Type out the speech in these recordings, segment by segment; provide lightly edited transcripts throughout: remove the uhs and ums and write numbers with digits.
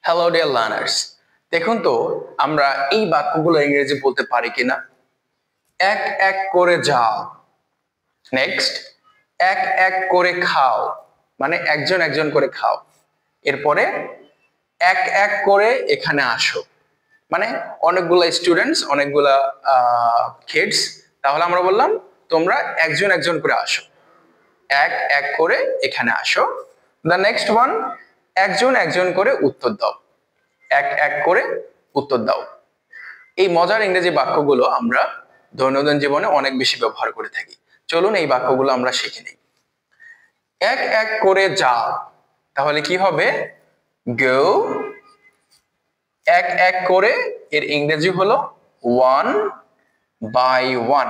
Hello dear learners, দেখুন তো আমরা এই বাক্যগুলো ইংরেজি বলতে পারি কিনা। এক এক করে যাও, নেক্সট এক এক করে খাও, মানে একজন একজন করে খাও। এরপরে এক এক করে এখানে আসো, মানে অনেকগুলা স্টুডেন্টস, অনেকগুলা কিডস, তাহলে আমরা বললাম তোমরা একজন একজন করে আসো, এক এক করে এখানে আসো। দ্য নেক্সট ওয়ান, একজন একজন করে উত্তর দাও, এক এক করে উত্তর দাও। এই মজার ইংরেজি বাক্যগুলো আমরা দৈনন্দিন জীবনে অনেক বেশি ব্যবহার করে থাকি। চলুন এই বাক্যগুলো আমরা শিখে নিই। এক এক করে যাও, তাহলে কি হবে? গো। এক এক করে এর ইংরেজি হলো one by one,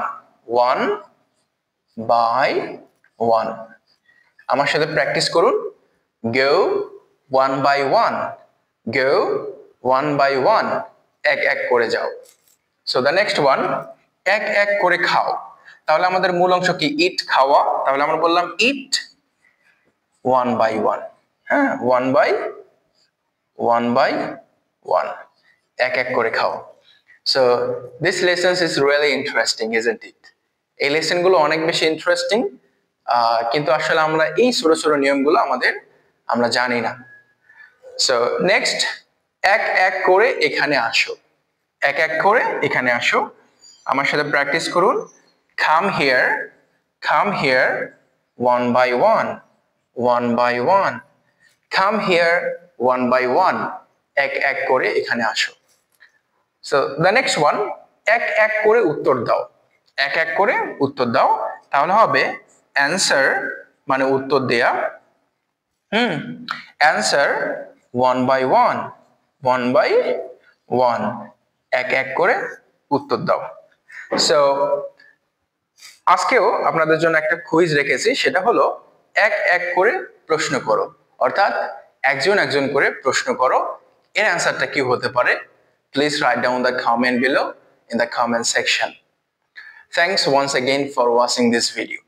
one by one. আমার সাথে প্র্যাকটিস করুন। Go one by one, go one by one, এক এক করে যাও। সো দ্য নেক্সট ওয়ান, এক এক করে খাও। তাহলে আমাদের মূল অংশ কি? ইট, খাওয়া। তাহলে আমরা বললাম ইট ওয়ান বাই ওয়ান। হ্যাঁ, ওয়ান বাই ওয়ান, এক এক করে খাও। So this lesson is really interesting, isn't it? এই লেসন গুলো অনেক বেশি ইন্টারেস্টিং, কিন্তু আসলে আমরা এই ছোট ছোট নিয়মগুলো আমরা জানি না। সো নেক্সট, এক এক করে এখানে আসো, এক এক করে এখানে আসো। আমার সাথে প্র্যাকটিস করুন। Come here one by one, one by one, come here one by one, এক এক করে এখানে আসো। সো দ্য নেক্সট ওয়ান, এক এক করে উত্তর দাও, এক এক করে উত্তর দাও। তাহলে হবে অ্যান্সার, মানে উত্তর দেয়া। Answer one by one, one by one, এক এক করে উত্তর দাও। সো আজকেও আপনাদের জন্য একটা কুইজ রেখেছি, সেটা হলো এক এক করে প্রশ্ন করো, অর্থাৎ একজন একজন করে প্রশ্ন করো। এর অ্যান্সারটা কি হতে পারে? Please write down the comment below in the comment section. Thanks once again for watching this video.